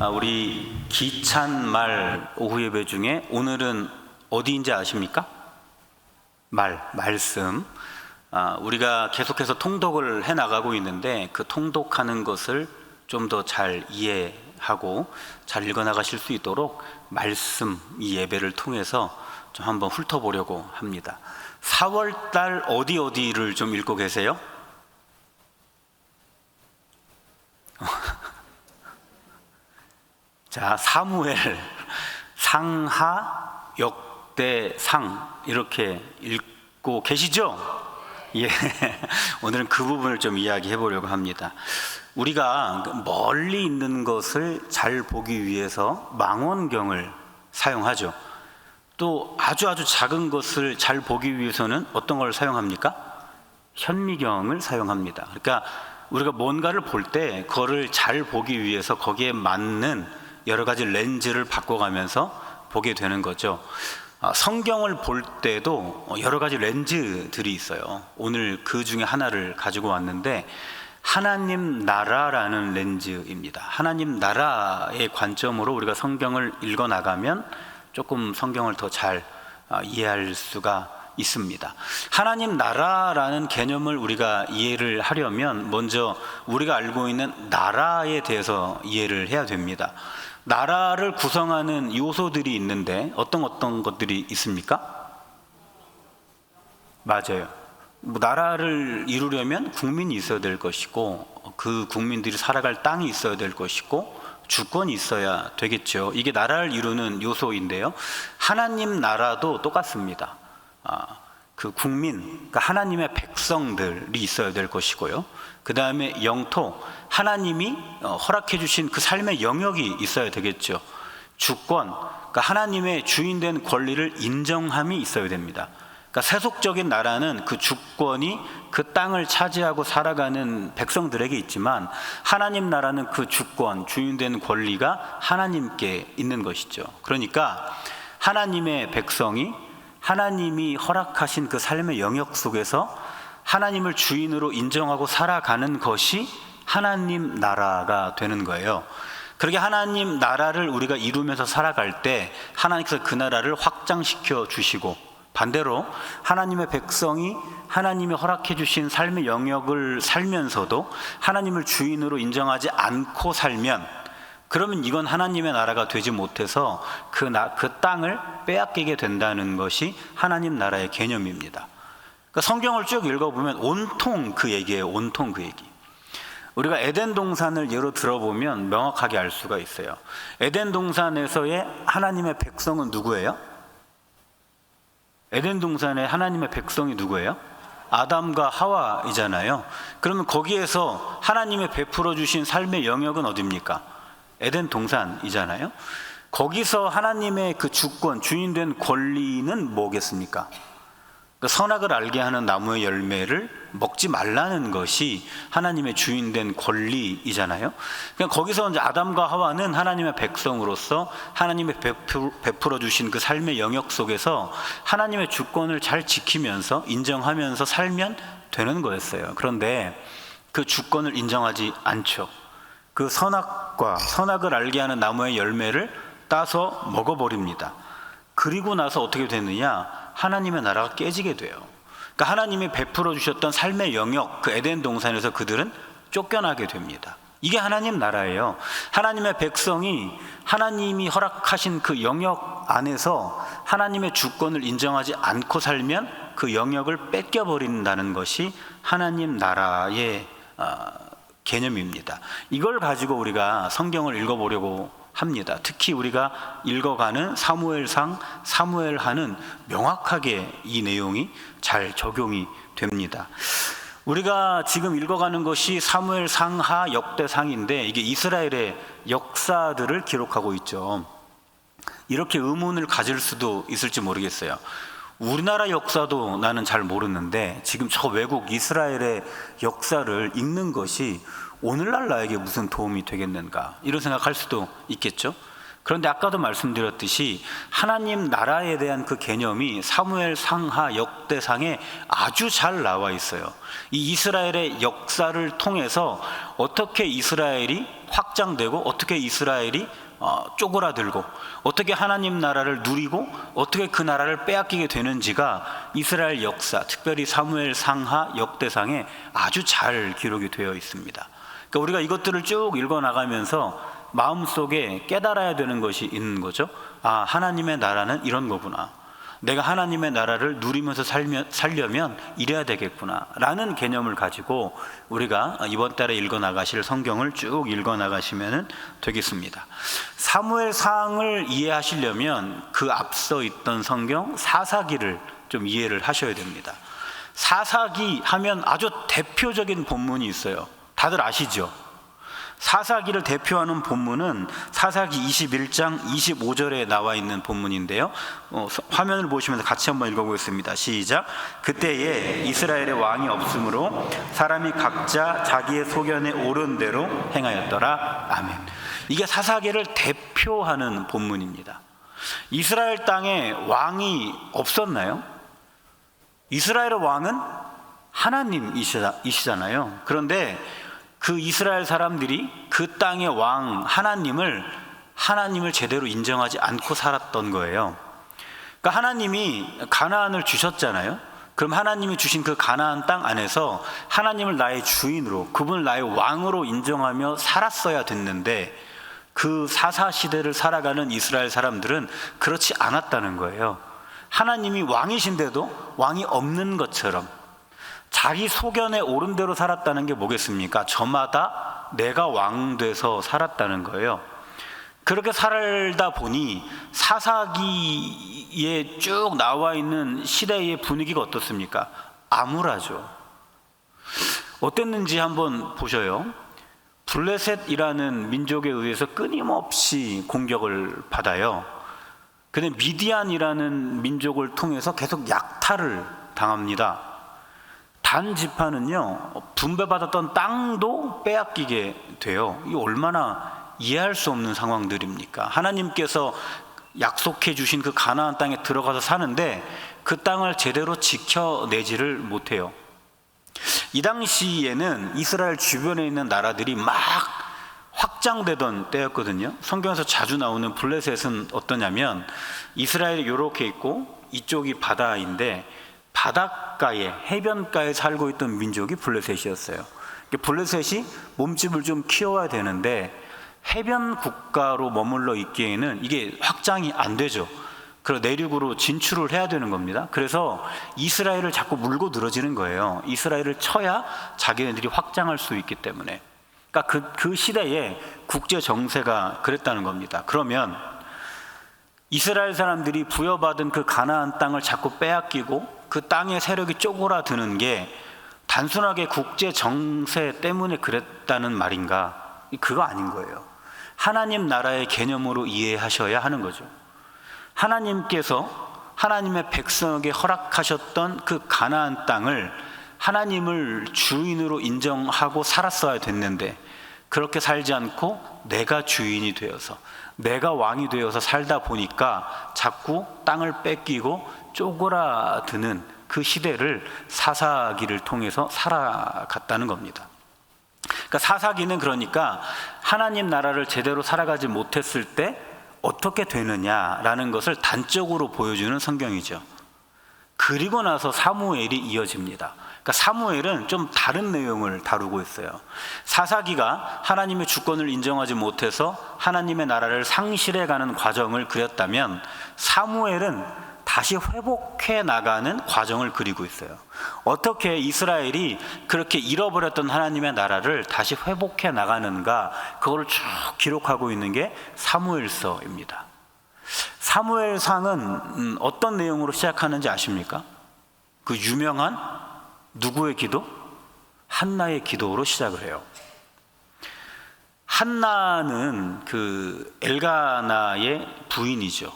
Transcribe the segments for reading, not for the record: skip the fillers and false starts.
우리 기찬말 오후 예배 중에 오늘은 어디인지 아십니까? 말씀. 우리가 계속해서 통독을 해나가고 있는데 그 통독하는 것을 좀 더 잘 이해하고 잘 읽어나가실 수 있도록 말씀 이 예배를 통해서 좀 한번 훑어보려고 합니다. 4월달 어디를 좀 읽고 계세요? 자, 사무엘, 상하, 역대, 상 이렇게 읽고 계시죠? 예, 오늘은 그 부분을 좀 이야기해 보려고 합니다. 우리가 멀리 있는 것을 잘 보기 위해서 망원경을 사용하죠. 또 아주 작은 것을 잘 보기 위해서는 어떤 걸 사용합니까? 현미경을 사용합니다. 그러니까 우리가 뭔가를 볼 때 그거를 잘 보기 위해서 거기에 맞는 여러 가지 렌즈를 바꿔가면서 보게 되는 거죠. 성경을 볼 때도 여러 가지 렌즈들이 있어요. 오늘 그 중에 하나를 가지고 왔는데 하나님 나라라는 렌즈입니다. 하나님 나라의 관점으로 우리가 성경을 읽어나가면 조금 성경을 더 잘 이해할 수가 있습니다. 하나님 나라라는 개념을 우리가 이해를 하려면 먼저 우리가 알고 있는 나라에 대해서 이해를 해야 됩니다. 나라를 구성하는 요소들이 있는데 어떤 것들이 있습니까? 맞아요. 나라를 이루려면 국민이 있어야 될 것이고 그 국민들이 살아갈 땅이 있어야 될 것이고 주권이 있어야 되겠죠. 이게 나라를 이루는 요소인데요. 하나님 나라도 똑같습니다. 그 국민, 그러니까 하나님의 백성들이 있어야 될 것이고요. 그 다음에 영토, 하나님이 허락해 주신 그 삶의 영역이 있어야 되겠죠. 주권, 그러니까 하나님의 주인된 권리를 인정함이 있어야 됩니다. 그러니까 세속적인 나라는 그 주권이 그 땅을 차지하고 살아가는 백성들에게 있지만 하나님 나라는 그 주권, 주인된 권리가 하나님께 있는 것이죠. 그러니까 하나님의 백성이 하나님이 허락하신 그 삶의 영역 속에서 하나님을 주인으로 인정하고 살아가는 것이 하나님 나라가 되는 거예요. 그렇게 하나님 나라를 우리가 이루면서 살아갈 때 하나님께서 그 나라를 확장시켜 주시고, 반대로 하나님의 백성이 하나님이 허락해 주신 삶의 영역을 살면서도 하나님을 주인으로 인정하지 않고 살면, 그러면 이건 하나님의 나라가 되지 못해서 그 땅을 빼앗기게 된다는 것이 하나님 나라의 개념입니다. 그러니까 성경을 쭉 읽어보면 온통 그 얘기예요. 온통 그 얘기. 우리가 에덴 동산을 예로 들어보면 명확하게 알 수가 있어요. 에덴 동산에서의 하나님의 백성은 누구예요? 에덴 동산의 하나님의 백성이 누구예요? 아담과 하와이잖아요. 그러면 거기에서 하나님의 베풀어 주신 삶의 영역은 어디입니까? 에덴 동산이잖아요. 거기서 하나님의 그 주권, 주인된 권리는 뭐겠습니까? 선악을 알게 하는 나무의 열매를 먹지 말라는 것이 하나님의 주인된 권리이잖아요. 그러니까 거기서 이제 아담과 하와는 하나님의 백성으로서 하나님의 베풀어 주신 그 삶의 영역 속에서 하나님의 주권을 잘 지키면서 인정하면서 살면 되는 거였어요. 그런데 그 주권을 인정하지 않죠. 그 선악을 알게 하는 나무의 열매를 따서 먹어버립니다. 그리고 나서 어떻게 되느냐? 하나님의 나라가 깨지게 돼요. 그러니까 하나님이 베풀어 주셨던 삶의 영역, 그 에덴 동산에서 그들은 쫓겨나게 됩니다. 이게 하나님 나라예요. 하나님의 백성이 하나님이 허락하신 그 영역 안에서 하나님의 주권을 인정하지 않고 살면 그 영역을 뺏겨버린다는 것이 하나님 나라의 개념입니다. 이걸 가지고 우리가 성경을 읽어보려고 합니다. 특히 우리가 읽어가는 사무엘상, 사무엘하는 명확하게 이 내용이 잘 적용이 됩니다. 우리가 지금 읽어가는 것이 사무엘상하, 역대상인데 이게 이스라엘의 역사들을 기록하고 있죠. 이렇게 의문을 가질 수도 있을지 모르겠어요. 우리나라 역사도 나는 잘 모르는데 지금 저 외국 이스라엘의 역사를 읽는 것이 오늘날 나에게 무슨 도움이 되겠는가, 이런 생각할 수도 있겠죠. 그런데 아까도 말씀드렸듯이 하나님 나라에 대한 그 개념이 사무엘 상하 역대상에 아주 잘 나와 있어요. 이 이스라엘의 역사를 통해서 어떻게 이스라엘이 확장되고 어떻게 이스라엘이 쪼그라들고 어떻게 하나님 나라를 누리고 어떻게 그 나라를 빼앗기게 되는지가 이스라엘 역사, 특별히 사무엘 상하 역대상에 아주 잘 기록이 되어 있습니다. 그러니까 우리가 이것들을 쭉 읽어나가면서 마음속에 깨달아야 되는 것이 있는 거죠. 아, 하나님의 나라는 이런 거구나. 내가 하나님의 나라를 누리면서 살려면 이래야 되겠구나 라는 개념을 가지고 우리가 이번 달에 읽어나가실 성경을 쭉 읽어나가시면 되겠습니다. 사무엘상을 이해하시려면 그 앞서 있던 성경 사사기를 좀 이해를 하셔야 됩니다. 사사기 하면 아주 대표적인 본문이 있어요. 다들 아시죠? 사사기를 대표하는 본문은 사사기 21장 25절에 나와 있는 본문인데요. 화면을 보시면서 같이 한번 읽어보겠습니다. 시작. 그때에 이스라엘의 왕이 없으므로 사람이 각자 자기의 소견에 옳은 대로 행하였더라. 아멘. 이게 사사기를 대표하는 본문입니다. 이스라엘 땅에 왕이 없었나요? 이스라엘의 왕은 하나님이시잖아요. 그런데 그 이스라엘 사람들이 그 땅의 왕 하나님을 제대로 인정하지 않고 살았던 거예요. 그러니까 하나님이 가나안을 주셨잖아요. 그럼 하나님이 주신 그 가나안 땅 안에서 하나님을 나의 주인으로, 그분을 나의 왕으로 인정하며 살았어야 됐는데 그 사사 시대를 살아가는 이스라엘 사람들은 그렇지 않았다는 거예요. 하나님이 왕이신데도 왕이 없는 것처럼 자기 소견에 옳은 대로 살았다는 게 뭐겠습니까? 저마다 내가 왕 돼서 살았다는 거예요. 그렇게 살다 보니 사사기에 쭉 나와 있는 시대의 분위기가 어떻습니까? 암울하죠. 어땠는지 한번 보셔요. 블레셋이라는 민족에 의해서 끊임없이 공격을 받아요. 근데 미디안이라는 민족을 통해서 계속 약탈을 당합니다. 단 지파는요, 분배받았던 땅도 빼앗기게 돼요. 이게 얼마나 이해할 수 없는 상황들입니까? 하나님께서 약속해 주신 그 가나안 땅에 들어가서 사는데 그 땅을 제대로 지켜내지를 못해요. 이 당시에는 이스라엘 주변에 있는 나라들이 막 확장되던 때였거든요. 성경에서 자주 나오는 블레셋은 어떠냐면 이스라엘이 이렇게 있고 이쪽이 바다인데 바닷가에, 해변가에 살고 있던 민족이 블레셋이었어요. 블레셋이 몸집을 좀 키워야 되는데 해변 국가로 머물러 있기에는 이게 확장이 안 되죠. 그래서 내륙으로 진출을 해야 되는 겁니다. 그래서 이스라엘을 자꾸 물고 늘어지는 거예요. 이스라엘을 쳐야 자기네들이 확장할 수 있기 때문에. 그러니까 그 시대에 국제 정세가 그랬다는 겁니다. 그러면 이스라엘 사람들이 부여받은 그 가나안 땅을 자꾸 빼앗기고 그 땅의 세력이 쪼그라드는 게 단순하게 국제 정세 때문에 그랬다는 말인가? 그거 아닌 거예요. 하나님 나라의 개념으로 이해하셔야 하는 거죠. 하나님께서 하나님의 백성에게 허락하셨던 그 가나안 땅을 하나님을 주인으로 인정하고 살았어야 됐는데 그렇게 살지 않고 내가 주인이 되어서 내가 왕이 되어서 살다 보니까 자꾸 땅을 뺏기고 쪼그라드는 그 시대를 사사기를 통해서 살아갔다는 겁니다. 그러니까 사사기는 그러니까 하나님 나라를 제대로 살아가지 못했을 때 어떻게 되느냐라는 것을 단적으로 보여주는 성경이죠. 그리고 나서 사무엘이 이어집니다. 그러니까 사무엘은 좀 다른 내용을 다루고 있어요. 사사기가 하나님의 주권을 인정하지 못해서 하나님의 나라를 상실해가는 과정을 그렸다면 사무엘은 다시 회복해 나가는 과정을 그리고 있어요. 어떻게 이스라엘이 그렇게 잃어버렸던 하나님의 나라를 다시 회복해 나가는가, 그걸 쭉 기록하고 있는 게 사무엘서입니다. 사무엘상은 어떤 내용으로 시작하는지 아십니까? 그 유명한 누구의 기도? 한나의 기도로 시작을 해요. 한나는 그 엘가나의 부인이죠.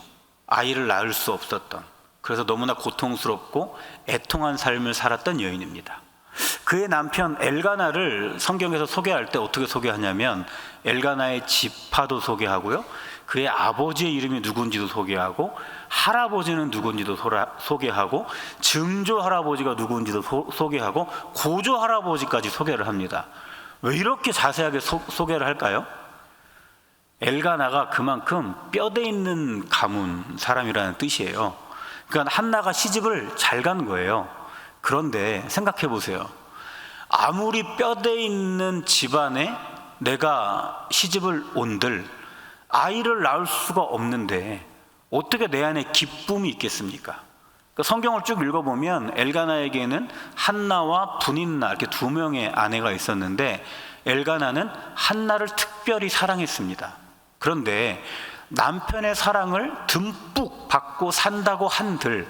아이를 낳을 수 없었던, 그래서 너무나 고통스럽고 애통한 삶을 살았던 여인입니다. 그의 남편 엘가나를 성경에서 소개할 때 어떻게 소개하냐면 엘가나의 지파도 소개하고요, 그의 아버지의 이름이 누군지도 소개하고, 할아버지는 누군지도 소개하고, 증조 할아버지가 누군지도 소개하고, 고조 할아버지까지 소개를 합니다. 왜 이렇게 자세하게 소개를 할까요? 엘가나가 그만큼 뼈대 있는 가문 사람이라는 뜻이에요. 그러니까 한나가 시집을 잘 간 거예요. 그런데 생각해 보세요. 아무리 뼈대 있는 집안에 내가 시집을 온들 아이를 낳을 수가 없는데 어떻게 내 안에 기쁨이 있겠습니까? 그러니까 성경을 쭉 읽어보면 엘가나에게는 한나와 분인나 이렇게 두 명의 아내가 있었는데 엘가나는 한나를 특별히 사랑했습니다. 그런데 남편의 사랑을 듬뿍 받고 산다고 한들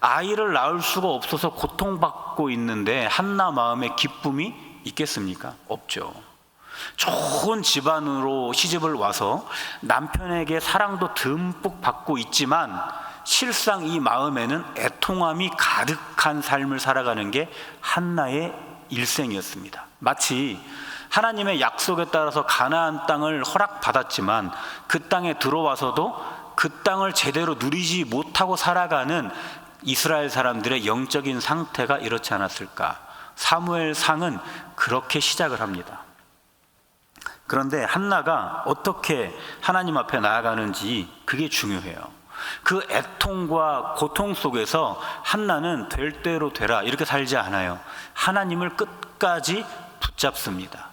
아이를 낳을 수가 없어서 고통받고 있는데 한나 마음에 기쁨이 있겠습니까? 없죠. 좋은 집안으로 시집을 와서 남편에게 사랑도 듬뿍 받고 있지만 실상 이 마음에는 애통함이 가득한 삶을 살아가는 게 한나의 일생이었습니다. 마치 하나님의 약속에 따라서 가나안 땅을 허락받았지만 그 땅에 들어와서도 그 땅을 제대로 누리지 못하고 살아가는 이스라엘 사람들의 영적인 상태가 이렇지 않았을까. 사무엘상은 그렇게 시작을 합니다. 그런데 한나가 어떻게 하나님 앞에 나아가는지 그게 중요해요. 그 애통과 고통 속에서 한나는 될 대로 되라 이렇게 살지 않아요. 하나님을 끝까지 붙잡습니다.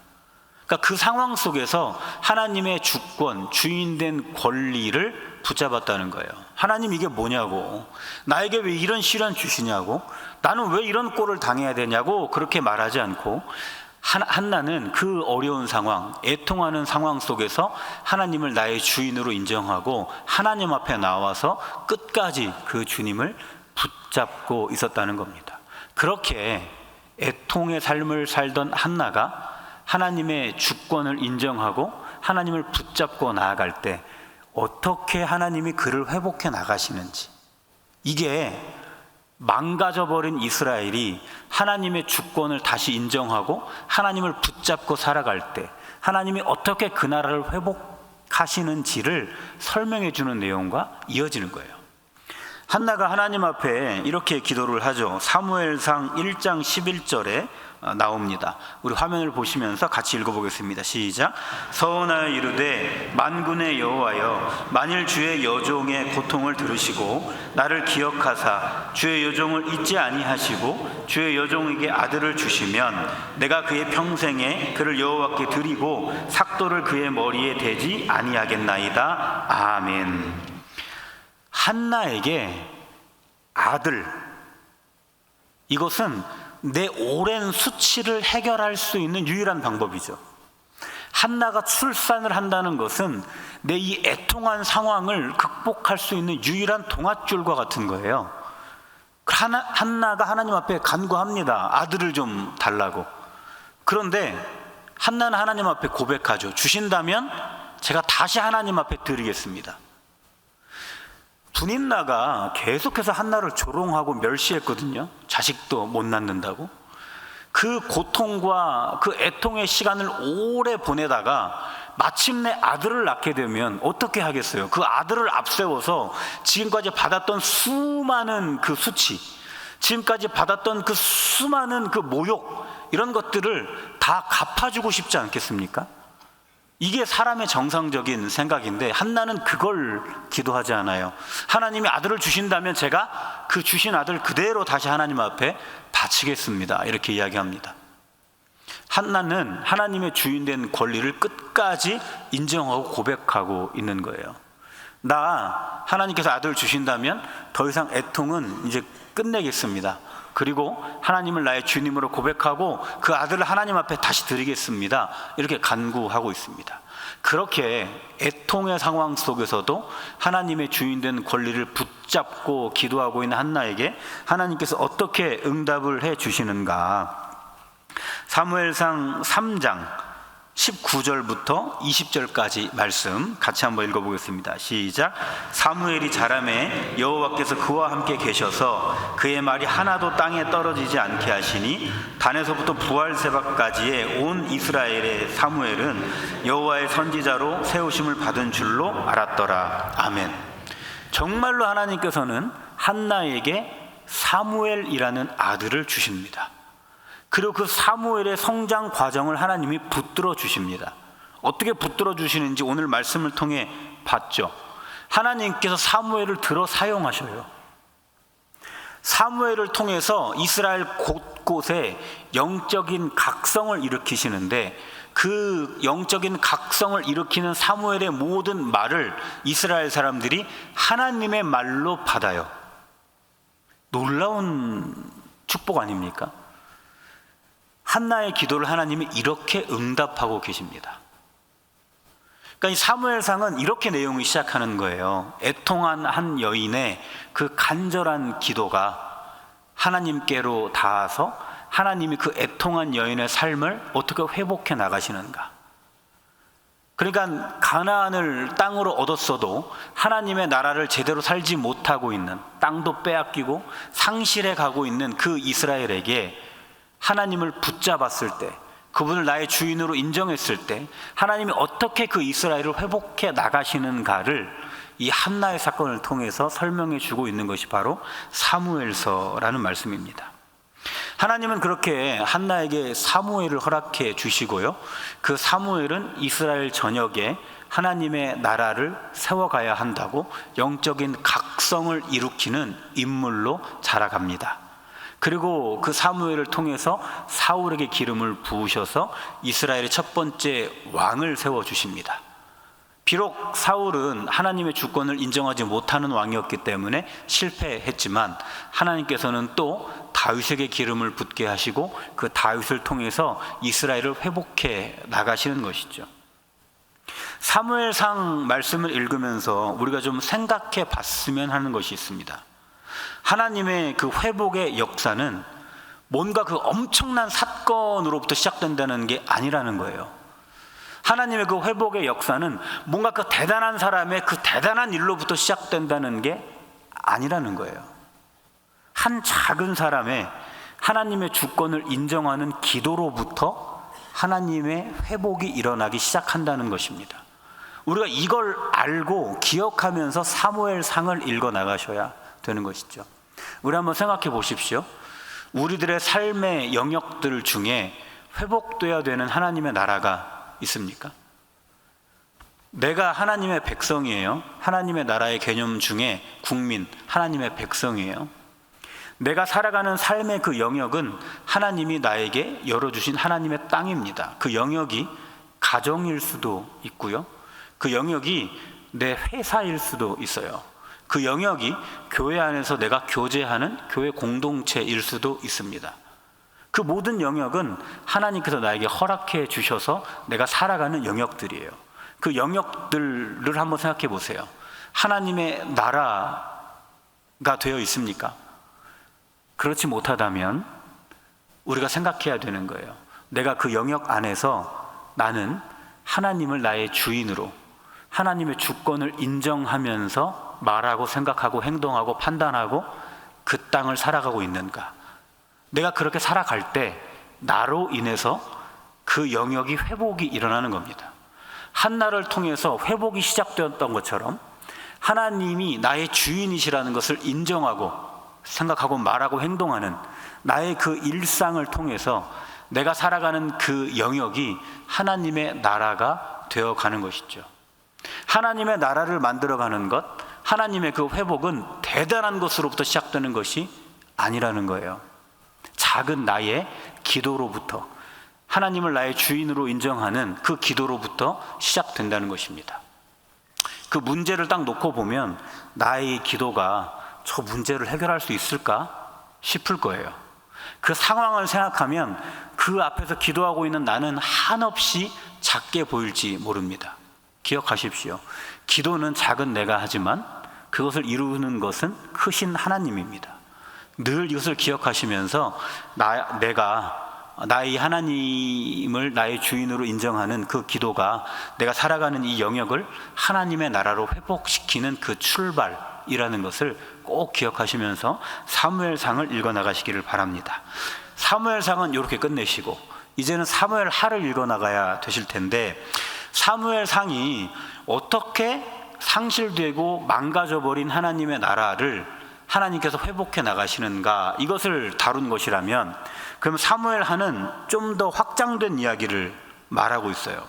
그러니까 그 상황 속에서 하나님의 주권, 주인된 권리를 붙잡았다는 거예요. 하나님 이게 뭐냐고, 나에게 왜 이런 시련 주시냐고, 나는 왜 이런 꼴을 당해야 되냐고 그렇게 말하지 않고 한나는 그 어려운 상황, 애통하는 상황 속에서 하나님을 나의 주인으로 인정하고 하나님 앞에 나와서 끝까지 그 주님을 붙잡고 있었다는 겁니다. 그렇게 애통의 삶을 살던 한나가 하나님의 주권을 인정하고 하나님을 붙잡고 나아갈 때 어떻게 하나님이 그를 회복해 나가시는지, 이게 망가져버린 이스라엘이 하나님의 주권을 다시 인정하고 하나님을 붙잡고 살아갈 때 하나님이 어떻게 그 나라를 회복하시는지를 설명해 주는 내용과 이어지는 거예요. 한나가 하나님 앞에 이렇게 기도를 하죠. 사무엘상 1장 11절에 나옵니다. 우리 화면을 보시면서 같이 읽어보겠습니다. 시작. 서원하여 이르되 만군의 여호와여, 만일 주의 여종의 고통을 들으시고 나를 기억하사 주의 여종을 잊지 아니하시고 주의 여종에게 아들을 주시면 내가 그의 평생에 그를 여호와께 드리고 삭도를 그의 머리에 대지 아니하겠나이다. 아멘. 한나에게 아들, 이것은 내 오랜 수치를 해결할 수 있는 유일한 방법이죠. 한나가 출산을 한다는 것은 내 이 애통한 상황을 극복할 수 있는 유일한 동아줄과 같은 거예요. 한나가 하나님 앞에 간구합니다. 아들을 좀 달라고. 그런데 한나는 하나님 앞에 고백하죠. 주신다면 제가 다시 하나님 앞에 드리겠습니다. 분인나가 계속해서 한나를 조롱하고 멸시했거든요. 자식도 못 낳는다고. 그 고통과 그 애통의 시간을 오래 보내다가 마침내 아들을 낳게 되면 어떻게 하겠어요? 그 아들을 앞세워서 지금까지 받았던 수많은 그 수치, 지금까지 받았던 그 수많은 그 모욕, 이런 것들을 다 갚아주고 싶지 않겠습니까? 이게 사람의 정상적인 생각인데 한나는 그걸 기도하지 않아요. 하나님이 아들을 주신다면 제가 그 주신 아들 그대로 다시 하나님 앞에 바치겠습니다. 이렇게 이야기합니다. 한나는 하나님의 주인된 권리를 끝까지 인정하고 고백하고 있는 거예요. 나 하나님께서 아들을 주신다면 더 이상 애통은 이제 끝내겠습니다. 그리고 하나님을 나의 주님으로 고백하고 그 아들을 하나님 앞에 다시 드리겠습니다. 이렇게 간구하고 있습니다. 그렇게 애통의 상황 속에서도 하나님의 주인된 권리를 붙잡고 기도하고 있는 한나에게 하나님께서 어떻게 응답을 해 주시는가? 사무엘상 3장 19절부터 20절까지 말씀 같이 한번 읽어보겠습니다. 시작. 사무엘이 자라매 여호와께서 그와 함께 계셔서 그의 말이 하나도 땅에 떨어지지 않게 하시니 단에서부터 부할세바까지의 온 이스라엘의 사무엘은 여호와의 선지자로 세우심을 받은 줄로 알았더라. 아멘. 정말로 하나님께서는 한나에게 사무엘이라는 아들을 주십니다. 그리고 그 사무엘의 성장 과정을 하나님이 붙들어 주십니다. 어떻게 붙들어 주시는지 오늘 말씀을 통해 봤죠. 하나님께서 사무엘을 들어 사용하셔요. 사무엘을 통해서 이스라엘 곳곳에 영적인 각성을 일으키시는데, 그 영적인 각성을 일으키는 사무엘의 모든 말을 이스라엘 사람들이 하나님의 말로 받아요. 놀라운 축복 아닙니까? 한나의 기도를 하나님이 이렇게 응답하고 계십니다. 그러니까 이 사무엘상은 이렇게 내용이 시작하는 거예요. 애통한 한 여인의 그 간절한 기도가 하나님께로 닿아서 하나님이 그 애통한 여인의 삶을 어떻게 회복해 나가시는가. 그러니까 가나안을 땅으로 얻었어도 하나님의 나라를 제대로 살지 못하고 있는, 땅도 빼앗기고 상실해 가고 있는 그 이스라엘에게 하나님을 붙잡았을 때, 그분을 나의 주인으로 인정했을 때 하나님이 어떻게 그 이스라엘을 회복해 나가시는가를 이 한나의 사건을 통해서 설명해 주고 있는 것이 바로 사무엘서라는 말씀입니다. 하나님은 그렇게 한나에게 사무엘을 허락해 주시고요, 그 사무엘은 이스라엘 전역에 하나님의 나라를 세워가야 한다고 영적인 각성을 일으키는 인물로 자라갑니다. 그리고 그 사무엘을 통해서 사울에게 기름을 부으셔서 이스라엘의 첫 번째 왕을 세워주십니다. 비록 사울은 하나님의 주권을 인정하지 못하는 왕이었기 때문에 실패했지만 하나님께서는 또 다윗에게 기름을 붓게 하시고 그 다윗을 통해서 이스라엘을 회복해 나가시는 것이죠. 사무엘상 말씀을 읽으면서 우리가 좀 생각해 봤으면 하는 것이 있습니다. 하나님의 그 회복의 역사는 뭔가 그 엄청난 사건으로부터 시작된다는 게 아니라는 거예요. 하나님의 그 회복의 역사는 뭔가 그 대단한 사람의 그 대단한 일로부터 시작된다는 게 아니라는 거예요. 한 작은 사람의 하나님의 주권을 인정하는 기도로부터 하나님의 회복이 일어나기 시작한다는 것입니다. 우리가 이걸 알고 기억하면서 사무엘상을 읽어 나가셔야 되는 것이죠. 우리 한번 생각해 보십시오. 우리들의 삶의 영역들 중에 회복돼야 되는 하나님의 나라가 있습니까? 내가 하나님의 백성이에요. 하나님의 나라의 개념 중에 국민, 하나님의 백성이에요. 내가 살아가는 삶의 그 영역은 하나님이 나에게 열어주신 하나님의 땅입니다. 그 영역이 가정일 수도 있고요, 그 영역이 내 회사일 수도 있어요. 그 영역이 교회 안에서 내가 교제하는 교회 공동체일 수도 있습니다. 그 모든 영역은 하나님께서 나에게 허락해 주셔서 내가 살아가는 영역들이에요. 그 영역들을 한번 생각해 보세요. 하나님의 나라가 되어 있습니까? 그렇지 못하다면 우리가 생각해야 되는 거예요. 내가 그 영역 안에서 나는 하나님을 나의 주인으로, 하나님의 주권을 인정하면서 말하고 생각하고 행동하고 판단하고 그 땅을 살아가고 있는가? 내가 그렇게 살아갈 때 나로 인해서 그 영역이 회복이 일어나는 겁니다. 한나를 통해서 회복이 시작되었던 것처럼 하나님이 나의 주인이시라는 것을 인정하고 생각하고 말하고 행동하는 나의 그 일상을 통해서 내가 살아가는 그 영역이 하나님의 나라가 되어가는 것이죠. 하나님의 나라를 만들어가는 것, 하나님의 그 회복은 대단한 것으로부터 시작되는 것이 아니라는 거예요. 작은 나의 기도로부터, 하나님을 나의 주인으로 인정하는 그 기도로부터 시작된다는 것입니다. 그 문제를 딱 놓고 보면 나의 기도가 저 문제를 해결할 수 있을까 싶을 거예요. 그 상황을 생각하면 그 앞에서 기도하고 있는 나는 한없이 작게 보일지 모릅니다. 기억하십시오. 기도는 작은 내가 하지만 그것을 이루는 것은 크신 하나님입니다. 늘 이것을 기억하시면서 내가 나의 하나님을 나의 주인으로 인정하는 그 기도가 내가 살아가는 이 영역을 하나님의 나라로 회복시키는 그 출발이라는 것을 꼭 기억하시면서 사무엘상을 읽어나가시기를 바랍니다. 사무엘상은 이렇게 끝내시고 이제는 사무엘하를 읽어나가야 되실 텐데, 사무엘상이 어떻게 상실되고 망가져버린 하나님의 나라를 하나님께서 회복해 나가시는가, 이것을 다룬 것이라면, 그럼 사무엘하는 좀 더 확장된 이야기를 말하고 있어요.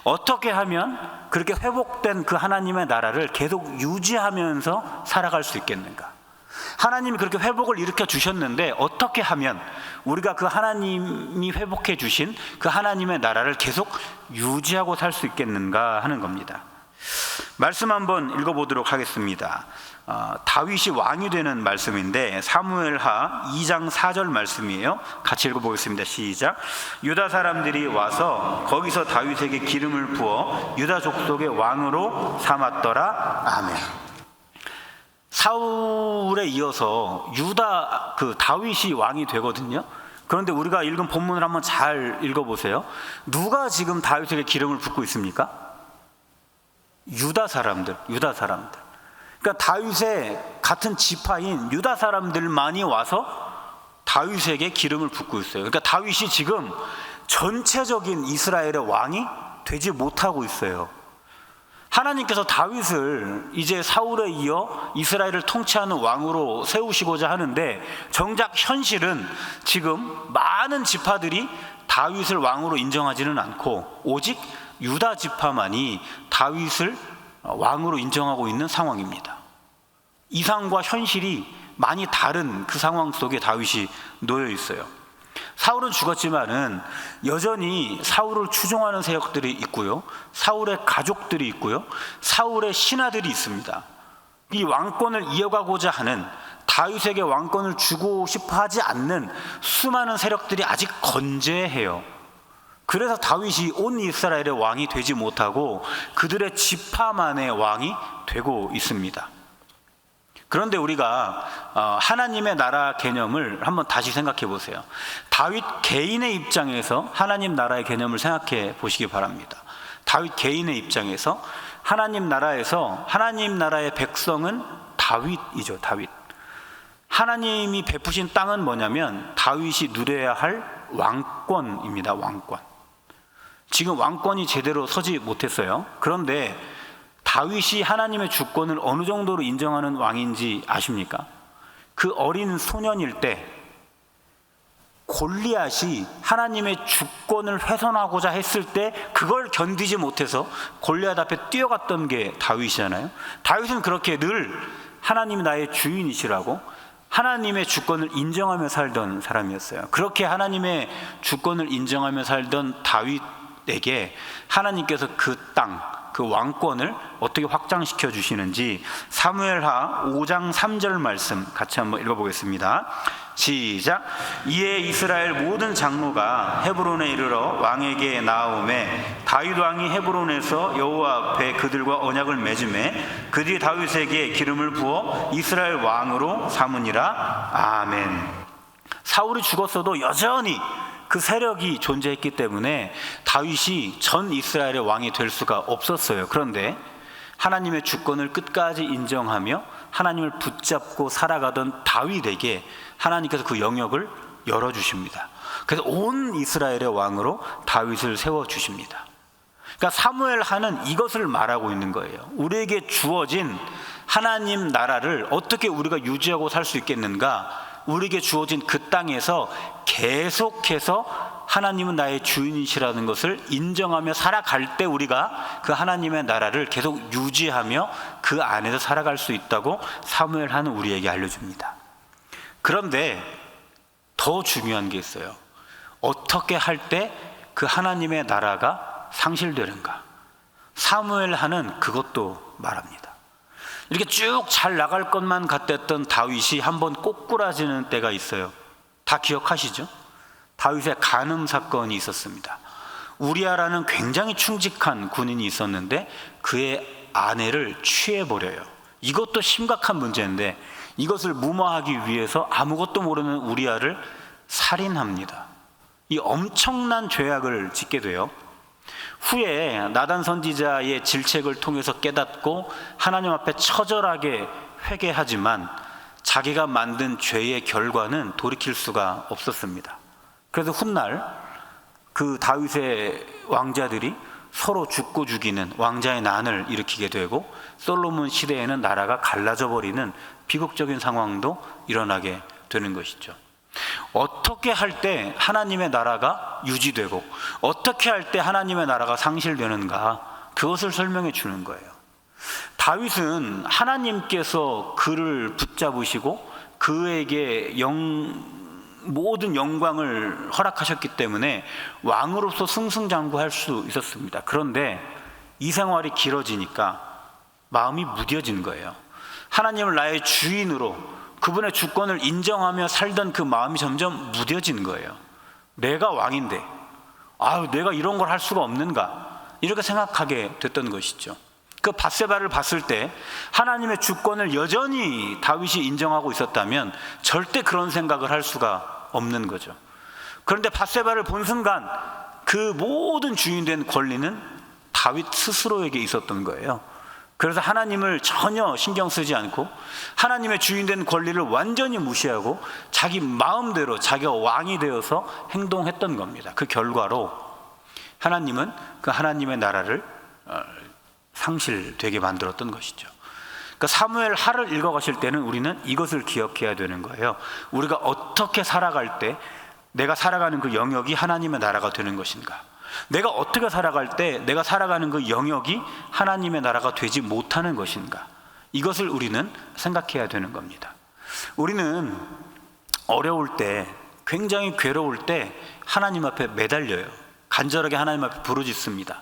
어떻게 하면 그렇게 회복된 그 하나님의 나라를 계속 유지하면서 살아갈 수 있겠는가? 하나님이 그렇게 회복을 일으켜 주셨는데 어떻게 하면 우리가 그 하나님이 회복해 주신 그 하나님의 나라를 계속 유지하고 살 수 있겠는가 하는 겁니다. 말씀 한번 읽어보도록 하겠습니다. 다윗이 왕이 되는 말씀인데 사무엘하 2장 4절 말씀이에요. 같이 읽어보겠습니다. 시작. 유다 사람들이 와서 거기서 다윗에게 기름을 부어 유다 족속의 왕으로 삼았더라. 아멘. 사울에 이어서 다윗이 왕이 되거든요. 그런데 우리가 읽은 본문을 한번 잘 읽어보세요. 누가 지금 다윗에게 기름을 붓고 있습니까? 유다 사람들. 그러니까 다윗의 같은 지파인 유다 사람들만이 와서 다윗에게 기름을 붓고 있어요. 그러니까 다윗이 지금 전체적인 이스라엘의 왕이 되지 못하고 있어요. 하나님께서 다윗을 이제 사울에 이어 이스라엘을 통치하는 왕으로 세우시고자 하는데, 정작 현실은 지금 많은 지파들이 다윗을 왕으로 인정하지는 않고 오직 유다 지파만이 다윗을 왕으로 인정하고 있는 상황입니다. 이상과 현실이 많이 다른 그 상황 속에 다윗이 놓여 있어요. 사울은 죽었지만은 여전히 사울을 추종하는 세력들이 있고요, 사울의 가족들이 있고요, 사울의 신하들이 있습니다. 이 왕권을 이어가고자 하는, 다윗에게 왕권을 주고 싶어 하지 않는 수많은 세력들이 아직 건재해요. 그래서 다윗이 온 이스라엘의 왕이 되지 못하고 그들의 지파만의 왕이 되고 있습니다. 그런데 우리가 하나님의 나라 개념을 한번 다시 생각해 보세요. 다윗 개인의 입장에서 하나님 나라의 개념을 생각해 보시기 바랍니다. 다윗 개인의 입장에서 하나님 나라에서 하나님 나라의 백성은 다윗이죠. 다윗. 하나님이 베푸신 땅은 뭐냐면 다윗이 누려야 할 왕권입니다. 왕권. 지금 왕권이 제대로 서지 못했어요. 그런데 다윗이 하나님의 주권을 어느 정도로 인정하는 왕인지 아십니까? 그 어린 소년일 때 골리앗이 하나님의 주권을 훼손하고자 했을 때 그걸 견디지 못해서 골리앗 앞에 뛰어갔던 게 다윗이잖아요. 다윗은 그렇게 늘 하나님이 나의 주인이시라고 하나님의 주권을 인정하며 살던 사람이었어요. 그렇게 하나님의 주권을 인정하며 살던 다윗에게 하나님께서 그 땅, 그 왕권을 어떻게 확장시켜 주시는지 사무엘하 5장 3절 말씀 같이 한번 읽어보겠습니다. 시작. 이에 이스라엘 모든 장로가 헤브론에 이르러 왕에게 나아오매 다윗 왕이 헤브론에서 여호와 앞에 그들과 언약을 맺음에 그 뒤 다윗에게 기름을 부어 이스라엘 왕으로 삼으니라. 아멘. 사울이 죽었어도 여전히 그 세력이 존재했기 때문에 다윗이 전 이스라엘의 왕이 될 수가 없었어요. 그런데 하나님의 주권을 끝까지 인정하며 하나님을 붙잡고 살아가던 다윗에게 하나님께서 그 영역을 열어주십니다. 그래서 온 이스라엘의 왕으로 다윗을 세워주십니다. 그러니까 사무엘하는 이것을 말하고 있는 거예요. 우리에게 주어진 하나님 나라를 어떻게 우리가 유지하고 살 수 있겠는가? 우리에게 주어진 그 땅에서 계속해서 하나님은 나의 주인이시라는 것을 인정하며 살아갈 때 우리가 그 하나님의 나라를 계속 유지하며 그 안에서 살아갈 수 있다고 사무엘하는 우리에게 알려줍니다. 그런데 더 중요한 게 있어요. 어떻게 할 때 그 하나님의 나라가 상실되는가? 사무엘하는 그것도 말합니다. 이렇게 쭉 잘 나갈 것만 같았던 다윗이 한번 꼬꾸라지는 때가 있어요. 다 기억하시죠? 다윗의 간음 사건이 있었습니다. 우리아라는 굉장히 충직한 군인이 있었는데 그의 아내를 취해버려요. 이것도 심각한 문제인데 이것을 무마하기 위해서 아무것도 모르는 우리아를 살인합니다. 이 엄청난 죄악을 짓게 돼요. 후에 나단 선지자의 질책을 통해서 깨닫고 하나님 앞에 처절하게 회개하지만 자기가 만든 죄의 결과는 돌이킬 수가 없었습니다. 그래서 훗날 그 다윗의 왕자들이 서로 죽고 죽이는 왕자의 난을 일으키게 되고 솔로몬 시대에는 나라가 갈라져 버리는 비극적인 상황도 일어나게 되는 것이죠. 어떻게 할 때 하나님의 나라가 유지되고 어떻게 할 때 하나님의 나라가 상실되는가, 그것을 설명해 주는 거예요. 다윗은 하나님께서 그를 붙잡으시고 그에게 모든 영광을 허락하셨기 때문에 왕으로서 승승장구할 수 있었습니다. 그런데 이 생활이 길어지니까 마음이 무뎌진 거예요. 하나님을 나의 주인으로, 그분의 주권을 인정하며 살던 그 마음이 점점 무뎌진 거예요. 내가 왕인데 내가 이런 걸 할 수가 없는가, 이렇게 생각하게 됐던 것이죠. 그 밧세바를 봤을 때 하나님의 주권을 여전히 다윗이 인정하고 있었다면 절대 그런 생각을 할 수가 없는 거죠. 그런데 밧세바를 본 순간 그 모든 주인된 권리는 다윗 스스로에게 있었던 거예요. 그래서 하나님을 전혀 신경 쓰지 않고 하나님의 주인된 권리를 완전히 무시하고 자기 마음대로 자기가 왕이 되어서 행동했던 겁니다. 그 결과로 하나님은 그 하나님의 나라를 상실되게 만들었던 것이죠. 그러니까 사무엘 하를 읽어가실 때는 우리는 이것을 기억해야 되는 거예요. 우리가 어떻게 살아갈 때 내가 살아가는 그 영역이 하나님의 나라가 되는 것인가, 내가 어떻게 살아갈 때 내가 살아가는 그 영역이 하나님의 나라가 되지 못하는 것인가, 이것을 우리는 생각해야 되는 겁니다. 우리는 어려울 때, 굉장히 괴로울 때 하나님 앞에 매달려요. 간절하게 하나님 앞에 부르짖습니다.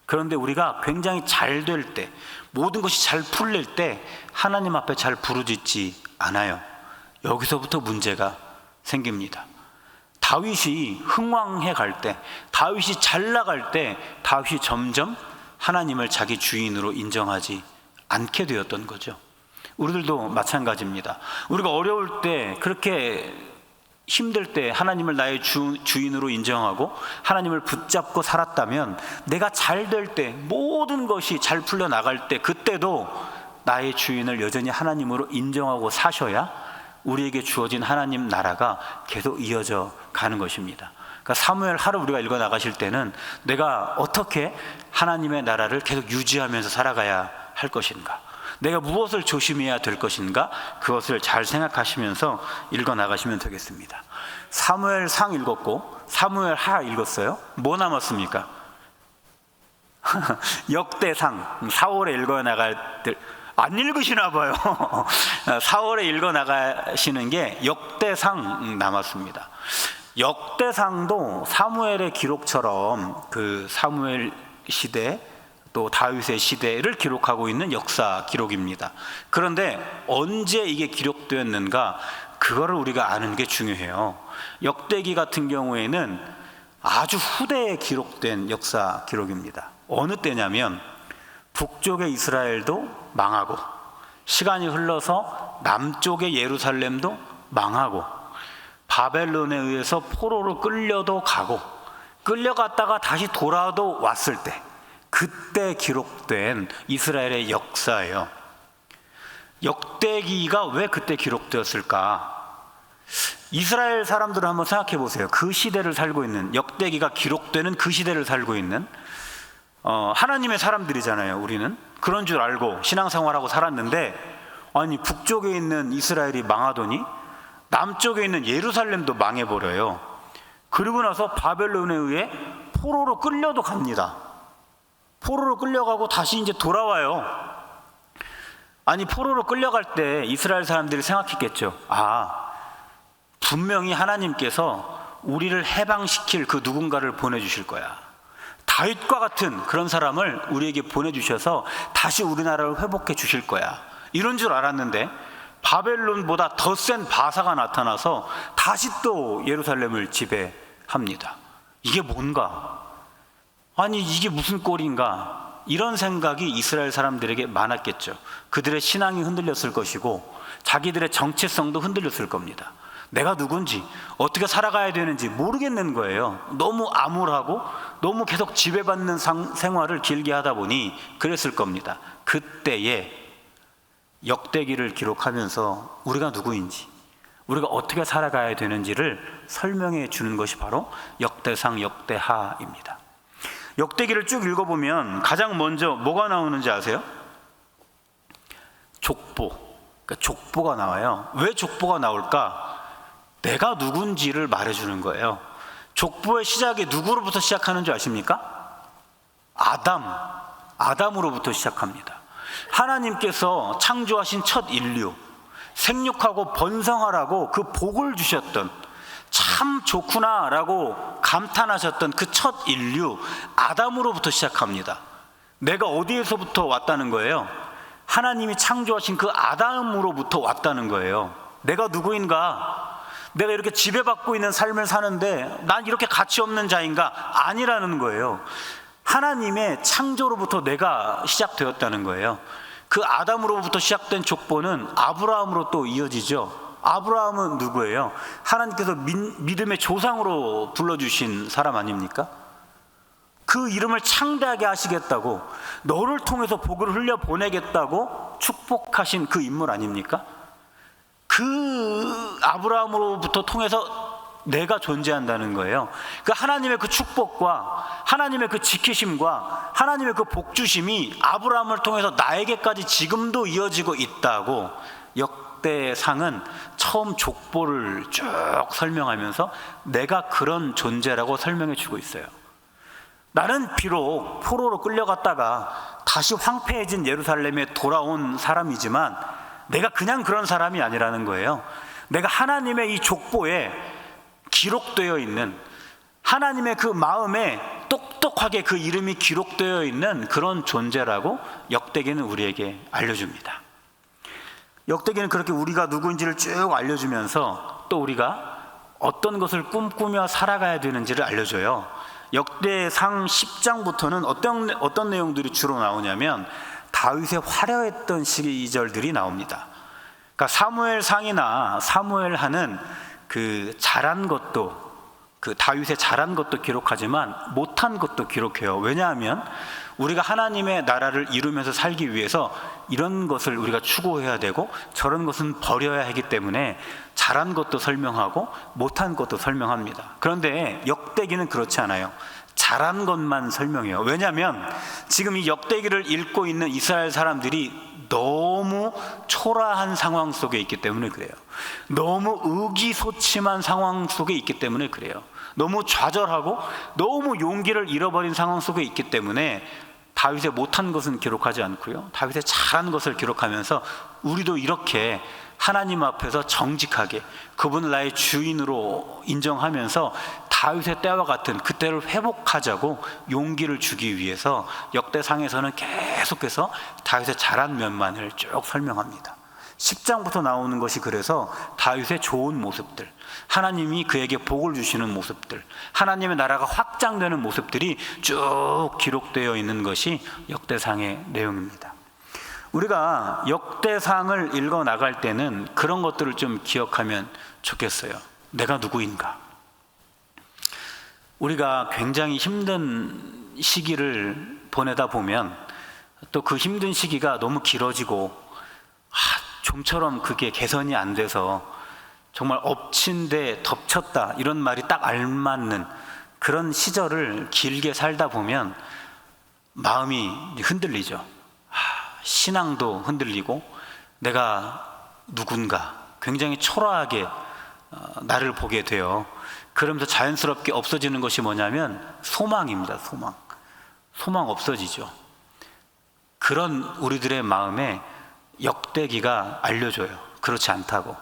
그런데 우리가 굉장히 잘 될 때, 모든 것이 잘 풀릴 때 하나님 앞에 잘 부르짖지 않아요. 여기서부터 문제가 생깁니다. 다윗이 흥왕해 갈 때, 다윗이 잘 나갈 때 다윗이 점점 하나님을 자기 주인으로 인정하지 않게 되었던 거죠. 우리들도 마찬가지입니다. 우리가 어려울 때, 그렇게 힘들 때 하나님을 나의 주인으로 인정하고 하나님을 붙잡고 살았다면, 내가 잘 될 때, 모든 것이 잘 풀려나갈 때, 그때도 나의 주인을 여전히 하나님으로 인정하고 사셔야 우리에게 주어진 하나님 나라가 계속 이어져 가는 것입니다. 그러니까 사무엘 하루 우리가 읽어 나가실 때는 내가 어떻게 하나님의 나라를 계속 유지하면서 살아가야 할 것인가, 내가 무엇을 조심해야 될 것인가, 그것을 잘 생각하시면서 읽어 나가시면 되겠습니다. 사무엘 상 읽었고 사무엘 하 읽었어요. 뭐 남았습니까? 역대상. 4월에 읽어 나갈 때 안 읽으시나 봐요. 4월에 읽어 나가시는 게 역대상 남았습니다. 역대상도 사무엘의 기록처럼 그 사무엘 시대 또 다윗의 시대를 기록하고 있는 역사 기록입니다. 그런데 언제 이게 기록되었는가, 그거를 우리가 아는 게 중요해요. 역대기 같은 경우에는 아주 후대에 기록된 역사 기록입니다. 어느 때냐면 북쪽의 이스라엘도 망하고, 시간이 흘러서 남쪽의 예루살렘도 망하고, 바벨론에 의해서 포로로 끌려도 가고, 끌려갔다가 다시 돌아도 왔을 때, 그때 기록된 이스라엘의 역사예요. 역대기가 왜 그때 기록되었을까? 이스라엘 사람들을 한번 생각해 보세요. 그 시대를 살고 있는, 역대기가 기록되는 그 시대를 살고 있는 하나님의 사람들이잖아요. 우리는 그런 줄 알고 신앙생활하고 살았는데, 아니 북쪽에 있는 이스라엘이 망하더니 남쪽에 있는 예루살렘도 망해버려요. 그리고 나서 바벨론에 의해 포로로 끌려도 갑니다. 포로로 끌려가고 다시 이제 돌아와요. 아니 포로로 끌려갈 때 이스라엘 사람들이 생각했겠죠. 분명히 하나님께서 우리를 해방시킬 그 누군가를 보내주실 거야. 다윗과 같은 그런 사람을 우리에게 보내주셔서 다시 우리나라를 회복해 주실 거야. 이런 줄 알았는데 바벨론보다 더 센 바사가 나타나서 다시 또 예루살렘을 지배합니다. 이게 뭔가? 아니 이게 무슨 꼴인가? 이런 생각이 이스라엘 사람들에게 많았겠죠. 그들의 신앙이 흔들렸을 것이고 자기들의 정체성도 흔들렸을 겁니다. 내가 누군지, 어떻게 살아가야 되는지 모르겠는 거예요. 너무 암울하고 너무 계속 지배받는 생활을 길게 하다 보니 그랬을 겁니다. 그때에 역대기를 기록하면서 우리가 누구인지, 우리가 어떻게 살아가야 되는지를 설명해 주는 것이 바로 역대상, 역대하입니다. 역대기를 쭉 읽어보면 가장 먼저 뭐가 나오는지 아세요? 족보. 그러니까 족보가 나와요. 왜 족보가 나올까? 내가 누군지를 말해주는 거예요. 족보의 시작이 누구로부터 시작하는 줄 아십니까? 아담으로부터 시작합니다. 하나님께서 창조하신 첫 인류, 생육하고 번성하라고 그 복을 주셨던, 참 좋구나 라고 감탄하셨던 그 첫 인류 아담으로부터 시작합니다. 내가 어디에서부터 왔다는 거예요? 하나님이 창조하신 그 아담으로부터 왔다는 거예요. 내가 누구인가? 내가 이렇게 지배받고 있는 삶을 사는데 난 이렇게 가치 없는 자인가? 아니라는 거예요. 하나님의 창조로부터 내가 시작되었다는 거예요. 그 아담으로부터 시작된 족보는 아브라함으로 또 이어지죠. 아브라함은 누구예요? 하나님께서 믿음의 조상으로 불러주신 사람 아닙니까? 그 이름을 창대하게 하시겠다고, 너를 통해서 복을 흘려보내겠다고 축복하신 그 인물 아닙니까? 그 아브라함으로부터 통해서 내가 존재한다는 거예요. 그 하나님의 그 축복과 하나님의 그 지키심과 하나님의 그 복주심이 아브라함을 통해서 나에게까지 지금도 이어지고 있다고 역대상은 처음 족보를 쭉 설명하면서 내가 그런 존재라고 설명해 주고 있어요. 나는 비록 포로로 끌려갔다가 다시 황폐해진 예루살렘에 돌아온 사람이지만 내가 그냥 그런 사람이 아니라는 거예요. 내가 하나님의 이 족보에 기록되어 있는, 하나님의 그 마음에 똑똑하게 그 이름이 기록되어 있는 그런 존재라고 역대기는 우리에게 알려줍니다. 역대기는 그렇게 우리가 누구인지를 쭉 알려주면서 또 우리가 어떤 것을 꿈꾸며 살아가야 되는지를 알려줘요. 역대상 10장부터는 어떤 내용들이 주로 나오냐면 다윗의 화려했던 시절들이 나옵니다. 그러니까 사무엘상이나 사무엘하는 그 잘한 것도, 그 다윗의 잘한 것도 기록하지만 못한 것도 기록해요. 왜냐하면 우리가 하나님의 나라를 이루면서 살기 위해서 이런 것을 우리가 추구해야 되고 저런 것은 버려야 하기 때문에 잘한 것도 설명하고 못한 것도 설명합니다. 그런데 역대기는 그렇지 않아요. 잘한 것만 설명해요. 왜냐하면 지금 이 역대기를 읽고 있는 이스라엘 사람들이 너무 초라한 상황 속에 있기 때문에 그래요. 너무 의기소침한 상황 속에 있기 때문에 그래요. 너무 좌절하고 너무 용기를 잃어버린 상황 속에 있기 때문에 다윗의 못한 것은 기록하지 않고요, 다윗의 잘한 것을 기록하면서 우리도 이렇게 하나님 앞에서 정직하게 그분을 나의 주인으로 인정하면서 다윗의 때와 같은 그때를 회복하자고 용기를 주기 위해서 역대상에서는 계속해서 다윗의 잘한 면만을 쭉 설명합니다. 10장부터 나오는 것이 그래서 다윗의 좋은 모습들, 하나님이 그에게 복을 주시는 모습들, 하나님의 나라가 확장되는 모습들이 쭉 기록되어 있는 것이 역대상의 내용입니다. 우리가 역대상을 읽어 나갈 때는 그런 것들을 좀 기억하면 좋겠어요. 내가 누구인가? 우리가 굉장히 힘든 시기를 보내다 보면 또 그 힘든 시기가 너무 길어지고 좀처럼 그게 개선이 안 돼서 정말 엎친 데 덮쳤다, 이런 말이 딱 알맞는 그런 시절을 길게 살다 보면 마음이 흔들리죠. 신앙도 흔들리고 내가 누군가 굉장히 초라하게 나를 보게 돼요. 그러면서 자연스럽게 없어지는 것이 뭐냐면 소망입니다. 소망 없어지죠. 그런 우리들의 마음에 역대기가 알려줘요. 그렇지 않다고.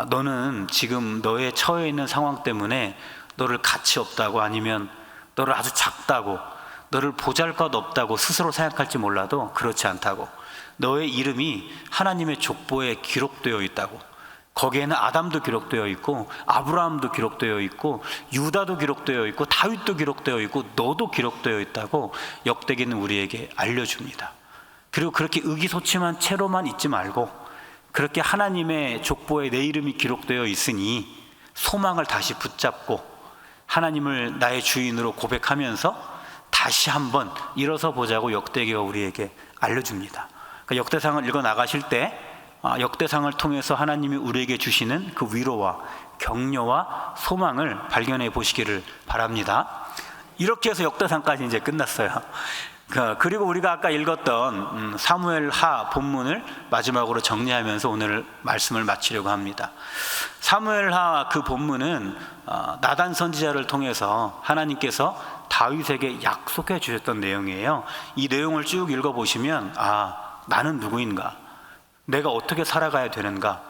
너는 지금 너의 처해 있는 상황 때문에 너를 가치 없다고, 아니면 너를 아주 작다고, 너를 보잘것없다고 스스로 생각할지 몰라도 그렇지 않다고. 너의 이름이 하나님의 족보에 기록되어 있다고. 거기에는 아담도 기록되어 있고 아브라함도 기록되어 있고 유다도 기록되어 있고 다윗도 기록되어 있고 너도 기록되어 있다고 역대기는 우리에게 알려줍니다. 그리고 그렇게 의기소침한 채로만 있지 말고 그렇게 하나님의 족보에 내 이름이 기록되어 있으니 소망을 다시 붙잡고 하나님을 나의 주인으로 고백하면서 다시 한번 일어서 보자고 역대기가 우리에게 알려줍니다. 그러니까 역대상을 읽어 나가실 때 역대상을 통해서 하나님이 우리에게 주시는 그 위로와 격려와 소망을 발견해 보시기를 바랍니다. 이렇게 해서 역대상까지 이제 끝났어요. 그리고 우리가 아까 읽었던 사무엘하 본문을 마지막으로 정리하면서 오늘 말씀을 마치려고 합니다. 사무엘하 그 본문은 나단 선지자를 통해서 하나님께서 다윗에게 약속해 주셨던 내용이에요. 이 내용을 쭉 읽어보시면 나는 누구인가? 내가 어떻게 살아가야 되는가?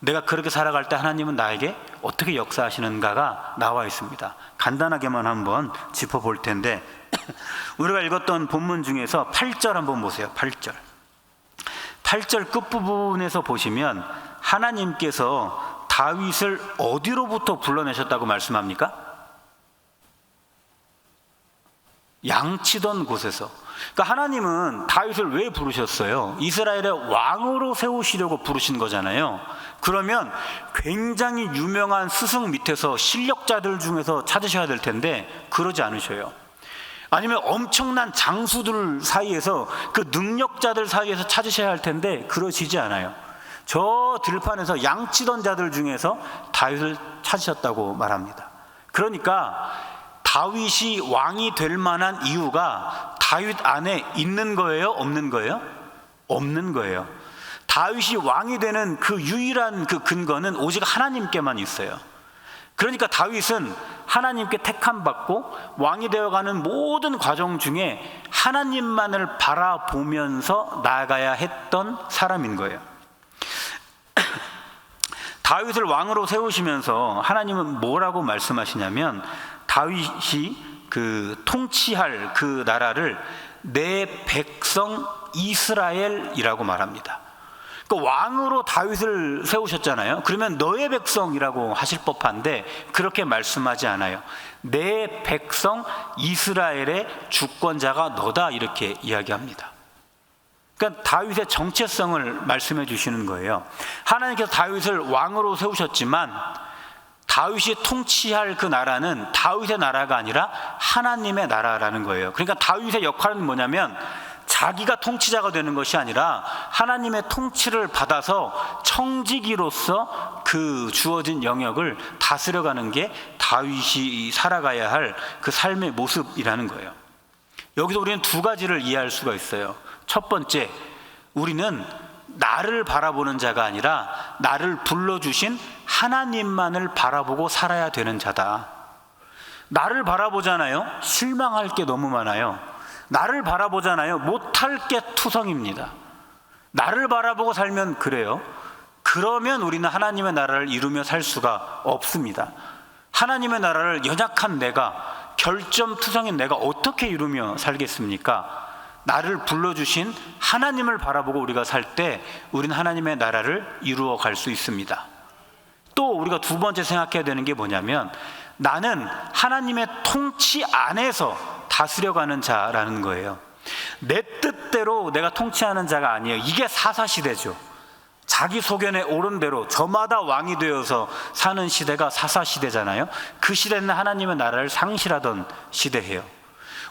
내가 그렇게 살아갈 때 하나님은 나에게 어떻게 역사하시는가가 나와 있습니다. 간단하게만 한번 짚어볼 텐데 우리가 읽었던 본문 중에서 8절 한번 보세요. 8절 끝부분에서 보시면 하나님께서 다윗을 어디로부터 불러내셨다고 말씀합니까? 양치던 곳에서. 그러니까 하나님은 다윗을 왜 부르셨어요? 이스라엘의 왕으로 세우시려고 부르신 거잖아요. 그러면 굉장히 유명한 스승 밑에서 실력자들 중에서 찾으셔야 될 텐데 그러지 않으셔요. 아니면 엄청난 장수들 사이에서 그 능력자들 사이에서 찾으셔야 할 텐데 그러시지 않아요. 저 들판에서 양치던 자들 중에서 다윗을 찾으셨다고 말합니다. 그러니까 다윗이 왕이 될 만한 이유가 다윗 안에 있는 거예요? 없는 거예요? 없는 거예요. 다윗이 왕이 되는 그 유일한 그 근거는 오직 하나님께만 있어요. 그러니까 다윗은 하나님께 택함받고 왕이 되어가는 모든 과정 중에 하나님만을 바라보면서 나아가야 했던 사람인 거예요. 다윗을 왕으로 세우시면서 하나님은 뭐라고 말씀하시냐면 다윗이 그 통치할 그 나라를 내 백성 이스라엘이라고 말합니다. 그러니까 왕으로 다윗을 세우셨잖아요. 그러면 너의 백성이라고 하실 법한데 그렇게 말씀하지 않아요. 내 백성 이스라엘의 주권자가 너다 이렇게 이야기합니다. 그러니까 다윗의 정체성을 말씀해 주시는 거예요. 하나님께서 다윗을 왕으로 세우셨지만 다윗이 통치할 그 나라는 다윗의 나라가 아니라 하나님의 나라라는 거예요. 그러니까 다윗의 역할은 뭐냐면 자기가 통치자가 되는 것이 아니라 하나님의 통치를 받아서 청지기로서 그 주어진 영역을 다스려가는 게 다윗이 살아가야 할 그 삶의 모습이라는 거예요. 여기서 우리는 두 가지를 이해할 수가 있어요. 첫 번째, 우리는 나를 바라보는 자가 아니라 나를 불러주신 하나님만을 바라보고 살아야 되는 자다. 나를 바라보잖아요. 실망할 게 너무 많아요. 나를 바라보잖아요. 못할 게 투성입니다. 나를 바라보고 살면 그래요. 그러면 우리는 하나님의 나라를 이루며 살 수가 없습니다. 하나님의 나라를 연약한 내가, 결점투성인 내가 어떻게 이루며 살겠습니까? 나를 불러주신 하나님을 바라보고 우리가 살 때 우리는 하나님의 나라를 이루어 갈 수 있습니다. 또 우리가 두 번째 생각해야 되는 게 뭐냐면 나는 하나님의 통치 안에서 다스려가는 자라는 거예요. 내 뜻대로 내가 통치하는 자가 아니에요. 이게 사사시대죠. 자기 소견에 옳은 대로 저마다 왕이 되어서 사는 시대가 사사시대잖아요. 그 시대는 하나님의 나라를 상실하던 시대예요.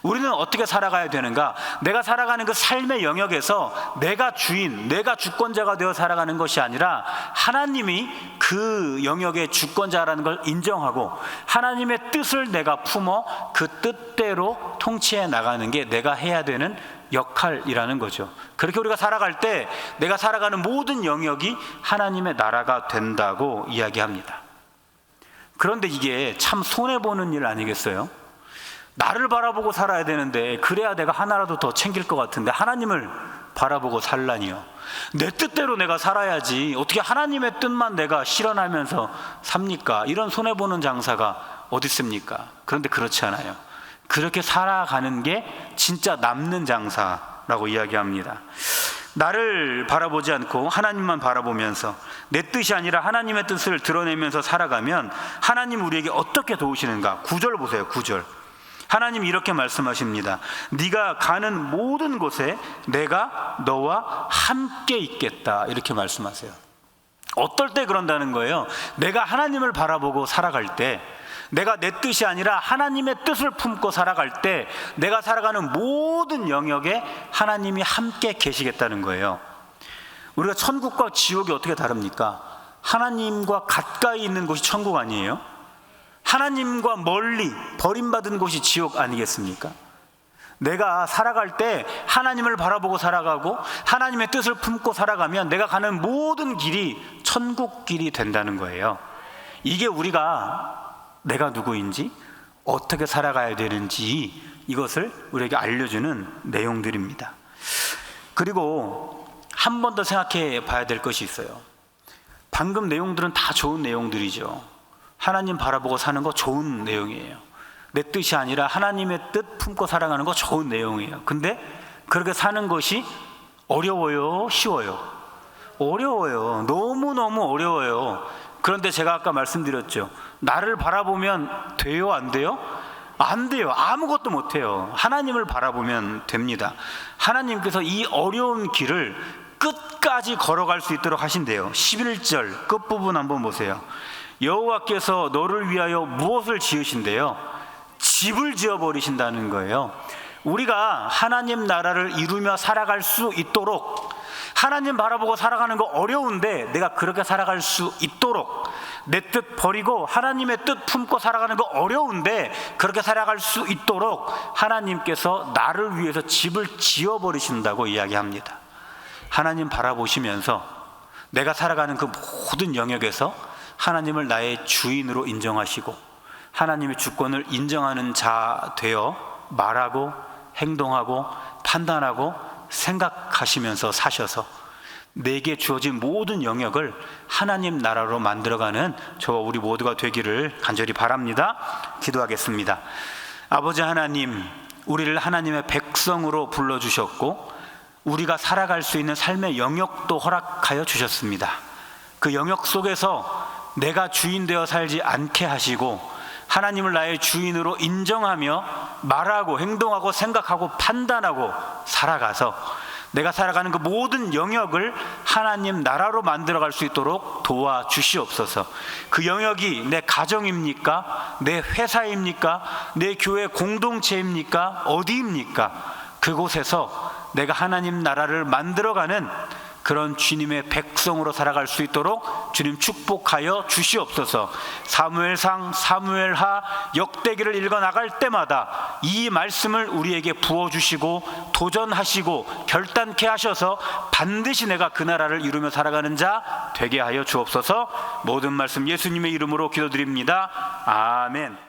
우리는 어떻게 살아가야 되는가? 내가 살아가는 그 삶의 영역에서 내가 주인, 내가 주권자가 되어 살아가는 것이 아니라 하나님이 그 영역의 주권자라는 걸 인정하고 하나님의 뜻을 내가 품어 그 뜻대로 통치해 나가는 게 내가 해야 되는 역할이라는 거죠. 그렇게 우리가 살아갈 때 내가 살아가는 모든 영역이 하나님의 나라가 된다고 이야기합니다. 그런데 이게 참 손해보는 일 아니겠어요? 나를 바라보고 살아야 되는데 그래야 내가 하나라도 더 챙길 것 같은데 하나님을 바라보고 살라니요. 내 뜻대로 내가 살아야지 어떻게 하나님의 뜻만 내가 실현하면서 삽니까? 이런 손해보는 장사가 어디 있습니까? 그런데 그렇지 않아요. 그렇게 살아가는 게 진짜 남는 장사라고 이야기합니다. 나를 바라보지 않고 하나님만 바라보면서 내 뜻이 아니라 하나님의 뜻을 드러내면서 살아가면 하나님 우리에게 어떻게 도우시는가? 9절 보세요. 9절. 하나님 이렇게 말씀하십니다. 네가 가는 모든 곳에 내가 너와 함께 있겠다. 이렇게 말씀하세요. 어떨 때 그런다는 거예요. 내가 하나님을 바라보고 살아갈 때, 내가 내 뜻이 아니라 하나님의 뜻을 품고 살아갈 때, 내가 살아가는 모든 영역에 하나님이 함께 계시겠다는 거예요. 우리가 천국과 지옥이 어떻게 다릅니까? 하나님과 가까이 있는 곳이 천국 아니에요? 하나님과 멀리 버림받은 곳이 지옥 아니겠습니까? 내가 살아갈 때 하나님을 바라보고 살아가고 하나님의 뜻을 품고 살아가면 내가 가는 모든 길이 천국 길이 된다는 거예요. 이게 우리가 내가 누구인지, 어떻게 살아가야 되는지, 이것을 우리에게 알려주는 내용들입니다. 그리고 한 번 더 생각해 봐야 될 것이 있어요. 방금 내용들은 다 좋은 내용들이죠. 하나님 바라보고 사는 거 좋은 내용이에요. 내 뜻이 아니라 하나님의 뜻 품고 살아가는 거 좋은 내용이에요. 근데 그렇게 사는 것이 어려워요? 쉬워요? 어려워요. 너무너무 어려워요. 그런데 제가 아까 말씀드렸죠. 나를 바라보면 돼요? 안 돼요? 안 돼요. 아무것도 못해요. 하나님을 바라보면 됩니다. 하나님께서 이 어려운 길을 끝까지 걸어갈 수 있도록 하신대요. 11절 끝부분 한번 보세요. 여호와께서 너를 위하여 무엇을 지으신대요? 집을 지어버리신다는 거예요. 우리가 하나님 나라를 이루며 살아갈 수 있도록, 하나님 바라보고 살아가는 거 어려운데 내가 그렇게 살아갈 수 있도록, 내 뜻 버리고 하나님의 뜻 품고 살아가는 거 어려운데 그렇게 살아갈 수 있도록 하나님께서 나를 위해서 집을 지어버리신다고 이야기합니다. 하나님 바라보시면서 내가 살아가는 그 모든 영역에서 하나님을 나의 주인으로 인정하시고 하나님의 주권을 인정하는 자 되어 말하고 행동하고 판단하고 생각하시면서 사셔서 내게 주어진 모든 영역을 하나님 나라로 만들어가는 저와 우리 모두가 되기를 간절히 바랍니다. 기도하겠습니다. 아버지 하나님, 우리를 하나님의 백성으로 불러주셨고 우리가 살아갈 수 있는 삶의 영역도 허락하여 주셨습니다. 그 영역 속에서 내가 주인 되어 살지 않게 하시고 하나님을 나의 주인으로 인정하며 말하고 행동하고 생각하고 판단하고 살아가서 내가 살아가는 그 모든 영역을 하나님 나라로 만들어갈 수 있도록 도와주시옵소서. 그 영역이 내 가정입니까? 내 회사입니까? 내 교회 공동체입니까? 어디입니까? 그곳에서 내가 하나님 나라를 만들어가는 그런 주님의 백성으로 살아갈 수 있도록 주님 축복하여 주시옵소서. 사무엘상, 사무엘하, 역대기를 읽어 나갈 때마다 이 말씀을 우리에게 부어주시고 도전하시고 결단케 하셔서 반드시 내가 그 나라를 이루며 살아가는 자 되게 하여 주옵소서. 모든 말씀 예수님의 이름으로 기도드립니다. 아멘.